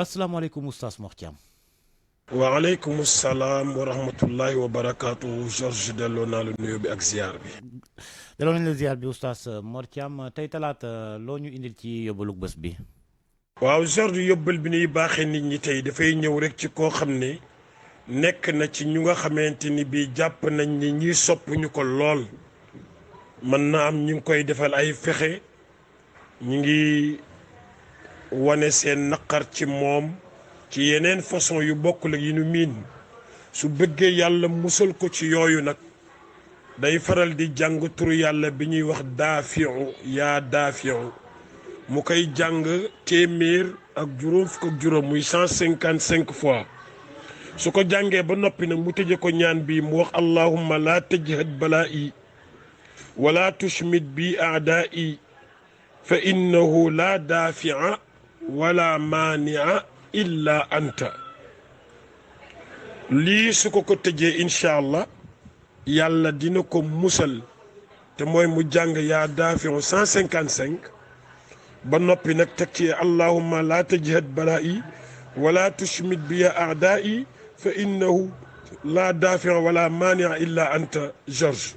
asalaamaaleykum oustaz Mor Thiam. waaleykum salaam wa rahmatullahi wa barakaatu Georges delloo naa la nuyoo bi ak ziar bi. delloo nañ la ziar bi oustaz Mor Thiam tey talaata loo ñu indil ci yóbbalug bés bi. waaw Georges yóbbal bi ñuy baaxee nit ñi tey dafay ñëw rek ci koo xam ne nekk na ci ñu nga xamante ni bii jàpp nañ ni ñiy sopp ñu ko lool mën na am ñu ngi koy defal ay fexe ñu ngi wane seen naqar ci moom ci yeneen façon yu bokkul ak yi nu miin su bëggee yàlla musal ko ci yooyu nag day faral di jàng turu yàlla bi ñuy wax daafiu yaa daafiu mu koy jàng téeméer ak juróom fukk ak juróom muy 155 fois su ko jàngee ba noppi nag mu tëje ko ñaan bi mu wax allahumma laa tajhad balaa'i wala tushmit bi aadaa'i fa innahu laa daafia wala maania illa anta. lii su ko tëjee incha allah yàlla dina ko musal te mooy mu jàng yaa daafiu 155 ba noppi nag teg ci allahumma laa tajhad balaa'i wala tushmit bi aadaa'i fa innahu laa daafia wala maania illa anta. Georges.